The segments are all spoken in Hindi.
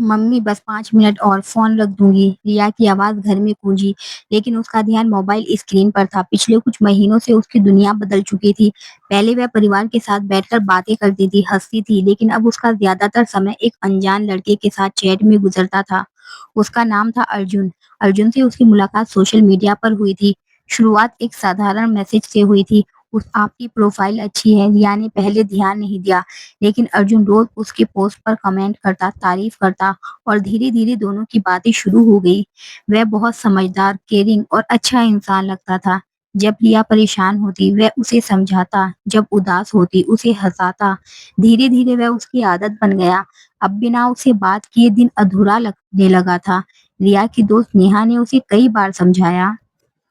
मम्मी बस 5 मिनट और फ़ोन रख दूँगी। रिया की आवाज़ घर में गूंजी, लेकिन उसका ध्यान मोबाइल स्क्रीन पर था। पिछले कुछ महीनों से उसकी दुनिया बदल चुकी थी। पहले वह परिवार के साथ बैठकर बातें करती थी, हँसती थी, लेकिन अब उसका ज़्यादातर समय एक अनजान लड़के के साथ चैट में गुज़रता था। उसका नाम था अर्जुन। अर्जुन से उसकी मुलाकात सोशल मीडिया पर हुई थी। शुरुआत एक साधारण मैसेज से हुई थी, उस आपकी प्रोफ़ाइल अच्छी है। रिया ने पहले ध्यान नहीं दिया, लेकिन अर्जुन रोज़ उसके पोस्ट पर कमेंट करता, तारीफ़ करता और धीरे-धीरे दोनों की बातें शुरू हो गई। वह बहुत समझदार, केयरिंग और अच्छा इंसान लगता था। जब रिया परेशान होती, वह उसे समझाता, जब उदास होती, उसे हँसाता। धीरे-धीरे वह उसकी आदत बन गया। अब बिना उसे बात किए दिन अधूरा लगने लगा था। रिया की दोस्त नेहा ने उसे कई बार समझाया,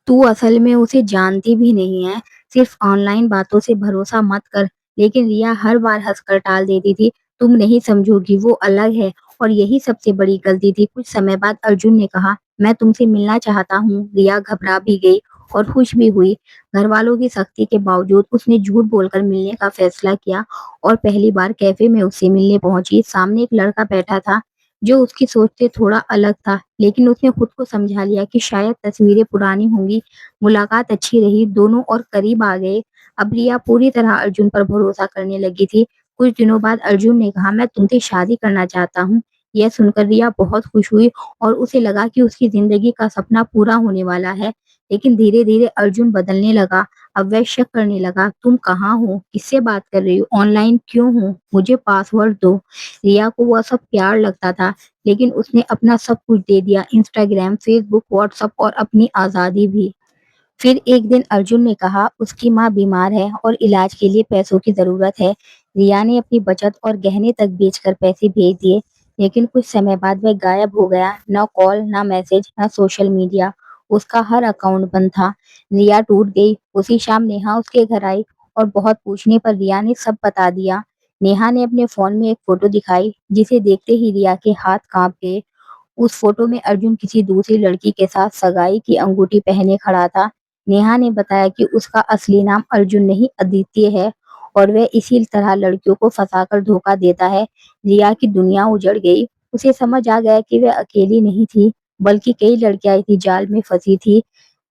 तू असल में उसे जानती भी नहीं है, सिर्फ ऑनलाइन बातों से भरोसा मत कर। लेकिन रिया हर बार हंसकर टाल देती थी, तुम नहीं समझोगी, वो अलग है। और यही सबसे बड़ी गलती थी। कुछ समय बाद अर्जुन ने कहा, मैं तुमसे मिलना चाहता हूँ। रिया घबरा भी गई और खुश भी हुई। घर वालों की सख्ती के बावजूद उसने झूठ बोलकर मिलने का फैसला किया और पहली बार कैफे में उससे मिलने पहुंची। सामने एक लड़का बैठा था जो उसकी सोच से थोड़ा अलग था, लेकिन उसने खुद को समझा लिया कि शायद तस्वीरें पुरानी होंगी। मुलाकात अच्छी रही, दोनों और करीब आ गए। अब रिया पूरी तरह अर्जुन पर भरोसा करने लगी थी। कुछ दिनों बाद अर्जुन ने कहा, मैं तुमसे शादी करना चाहता हूँ। यह सुनकर रिया बहुत खुश हुई और उसे लगा कि उसकी जिंदगी का सपना पूरा होने वाला है। लेकिन धीरे-धीरे अर्जुन बदलने लगा। अब वह शक करने लगा, तुम कहाँ हो? किससे बात कर रही हो? ऑनलाइन क्यों हो? मुझे पासवर्ड दो। रिया को वह सब प्यार लगता था, लेकिन उसने अपना सब कुछ दे दिया, इंस्टाग्राम, फेसबुक, व्हाट्सएप और अपनी आज़ादी भी। फिर एक दिन अर्जुन ने कहा, उसकी माँ बीमार है और इलाज के लिए पैसों की ज़रूरत है। रिया ने अपनी बचत और गहने तक बेचकर पैसे भेज दिए, लेकिन कुछ समय बाद वह गायब हो गया। ना कॉल, ना मैसेज, ना सोशल मीडिया। उसका हर अकाउंट बंद था। रिया टूट गई। उसी शाम नेहा उसके घर आई और बहुत पूछने पर रिया ने सब बता दिया। नेहा ने अपने फ़ोन में एक फ़ोटो दिखाई, जिसे देखते ही रिया के हाथ काँप गए। उस फ़ोटो में अर्जुन किसी दूसरी लड़की के साथ सगाई की अंगूठी पहने खड़ा था। नेहा ने बताया कि उसका असली नाम अर्जुन नहीं, अदित्य है और वह इसी तरह लड़कियों को फंसाकर धोखा देता है। रिया की दुनिया उजड़ गई। उसे समझ आ गया कि वह अकेली नहीं थी, बल्कि कई लड़कियां इसी जाल में फंसी थी।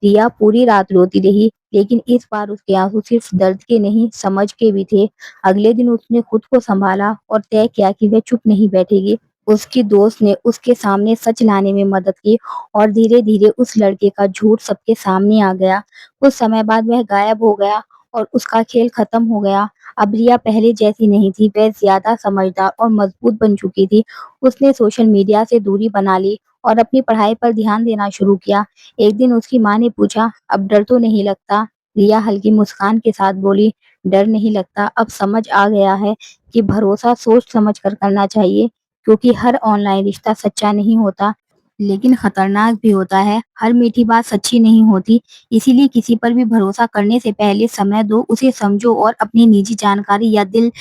रिया पूरी रात रोती रही, लेकिन इस बार उसके आंसू सिर्फ दर्द के नहीं, समझ के भी थे। अगले दिन उसने खुद को संभाला और तय किया कि वह चुप नहीं बैठेगी। उसकी दोस्त ने उसके सामने सच लाने में मदद की और धीरे-धीरे उस लड़के का झूठ सबके सामने आ गया। कुछ समय बाद वह गायब हो गया और उसका खेल खत्म हो गया। अब रिया पहले जैसी नहीं थी, वह ज़्यादा समझदार और मजबूत बन चुकी थी। उसने सोशल मीडिया से दूरी बना ली और अपनी पढ़ाई पर ध्यान देना शुरू किया। एक दिन उसकी माँ ने पूछा, अब डर तो नहीं लगता? रिया हल्की मुस्कान के साथ बोली, डर नहीं लगता, अब समझ आ गया है कि भरोसा सोच समझ कर करना चाहिए। क्योंकि हर ऑनलाइन रिश्ता सच्चा नहीं होता, लेकिन खतरनाक भी होता है। हर मीठी बात सच्ची नहीं होती। इसीलिए किसी पर भी भरोसा करने से पहले समय दो, उसे समझो और अपनी निजी जानकारी या दिल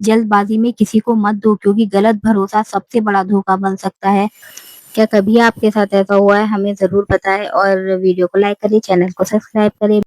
जल्दबाजी में किसी को मत दो, क्योंकि गलत भरोसा सबसे बड़ा धोखा बन सकता है। क्या कभी आपके साथ ऐसा हुआ है? हमें ज़रूर बताएं और वीडियो को लाइक करें, चैनल को सब्सक्राइब करें।